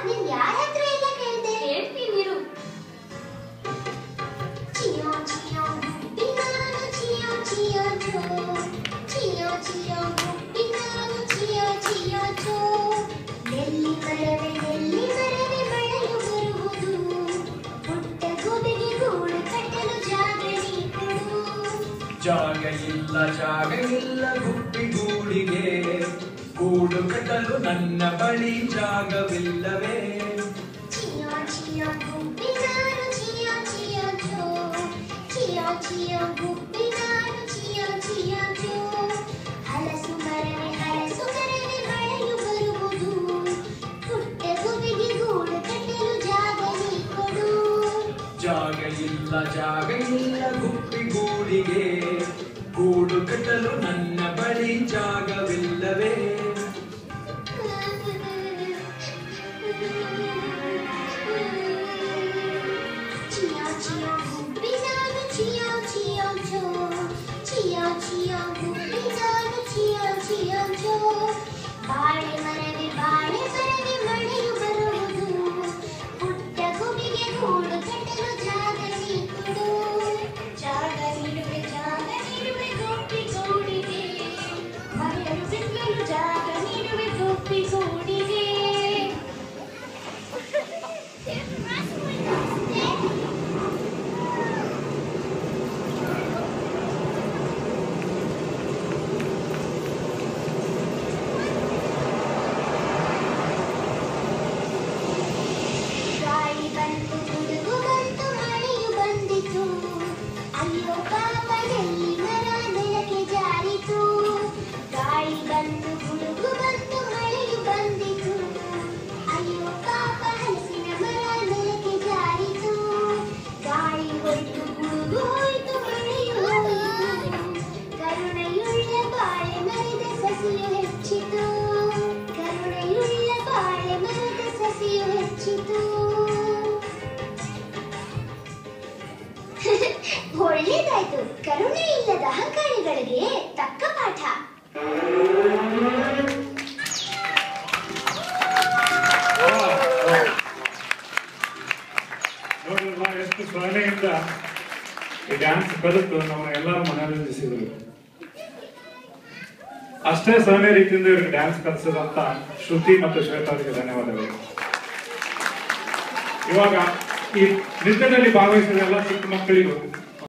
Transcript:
ನೀನ್ ಯಾರ ಹತ್ರ ಎಲ್ಲ ಕೇಳ್ದೆ? ಹೇಳ್ತೀನಿರು. ಚಿಯೋ ಚಿಯೋ ಗುಬ್ಬಿ ನಾನು ಚಿಯೋ ಚಿಯೋ ಚೋ, ಚಿಯೋ ಚಿಯೋ ಗುಬ್ಬಿ ನಾನು ಚಿಯೋ ಚಿಯೋ ಚೋ. ನೆಲ್ಲಿ ಮರವೇ ಮಳೆಯು ಬರುವುದು, ಪುಟ್ಟ ಗೂಬೆಗೆ ಗೂಡು ಕಟ್ಟಲು ಜಾಗ ನೀ ಕೊಡು. ಜಾಗ ಇಲ್ಲ ಗುಬ್ಬಿಗೂಡಿಗೆ, ಗೂಡು ಕಟ್ಟಲು ನನ್ನ ಬಳಿ ಜಾಗವಿಲ್ಲವೇ? ಚಿಯೋ ಚಿಯೋ ಗುಬ್ಬಿ ನಾನು ಚಿಯೋ ಚಿಯೋ ಚೋ, ಚಿಯೋ ಚಿಯೋ ಗುಬ್ಬಿ ನಾನು ಚಿಯೋ ಚಿಯೋ ಚೋ. ಹಲಸು ಮರವೇ ಮಳೆಯು ಬರುವುದು, ಪುಟ್ಟ ಗೂಬೆಗೆ ಗೂಡು ಕಟ್ಟಲು ಜಾಗ ನೀ ಕೊಡು. ಜಾಗ ಇಲ್ಲ ಗುಬ್ಬಿಗೂಡಿಗೆ, ಗೂಡು ಕಟ್ಟಲು ನನ್ನ ಬಳಿ ಜಾಗವಿಲ್ಲವೇ? ಚಿಯೋ ಚಿಯೋ ಗುಬ್ಬಿ ನಾನು ಚಿಯೋ ಚಿಯೋ ಚೋ, ಚಿಯೋ ಚಿಯೋ ಗುಬ್ಬಿ ನಾನು ಚಿಯೋ ಚಿಯೋ ಚೋ. ಬಾಳೆ ಮರವೇ ಮಳೆಯು ಬರುವುದು, ಪುಟ್ಟ ಗೂಬಿಗೆ ಗೂಡು ಕಟ್ಟಲು ಜಾಗ ನೀ ಕೊಡು. ಜಾಗ ನೀಡುವೆ ಗುಬ್ಬಿ ಗೂಡಿಗೆ, ಮರೆಯಲು ಬಿಡಲು ಜಾಗ ನೀಡುವೆ ಗುಬ್ಬಿ ಗೂಡಿಗೆ. ಗಾಳಿ ಬಂತು ಗುಡುಗು ಬಂತು ಮಳೆಯು ಬಂದಿತು, ಅಯ್ಯೋ ಪಾಪ ನೆಲ್ಲಿ ಮರ ನೆಲಕ್ಕೆ ಜಾರಿತು. ಗಾಳಿ ಬಂತು ಗುಡುಗು ಬಂತು ಮಳೆಯು ಬಂದಿತು, ಅಯ್ಯೋ ಪಾಪ ಹಲಸಿನ ಮರ ನೆಲಕ್ಕೆ ಜಾರಿತು. ಗಾಳಿ ಹೋಯ್ತು ಗುಡುಗು ಹೋಯ್ತು ಮಳೆಯು ಹೋಯಿತು, ಕರುಣೆಯುಳ್ಳ ಬಾಳೆ ಮರದ ಸಸಿಯು ಹೆಚ್ಚಿತು, ಕರುಣೆಯುಳ್ಳ ಬಾಳೆ ಮರದ ಸಸಿಯು ಹೆಚ್ಚಿತು. ಒಳ್ಳೇದಾಯ್ತು, ಕರುಣೆ ಇಲ್ಲದ ಅಹಂಕಾರಿಗಳಿಗೆ ತಕ್ಕ ಪಾಠ. ನೋಡಿದ್ರಲ್ಲ ಎಷ್ಟು ಸಹನೆಯಿಂದ ಈ ಡ್ಯಾನ್ಸ್ ಕಲಿತು ನಮ್ಮ ಎಲ್ಲರೂ ಮನರಂಜಿಸಿದ್ರು. ಅಷ್ಟೇ ಸಹನೆ ರೀತಿಯಿಂದ ಇವ್ರಿಗೆ ಡ್ಯಾನ್ಸ್ ಕಲಿಸಿದಂತ ಶ್ರುತಿ ಮತ್ತು ಶ್ವೇತಾ ಅವರಿಗೆ ಧನ್ಯವಾದಗಳು. ಇವಾಗ ಈ ನೃತ್ಯದಲ್ಲಿ ಭಾಗವಹಿಸಿದ ಎಲ್ಲ ಚಿಕ್ಕ ಮಕ್ಕಳಿಗೂ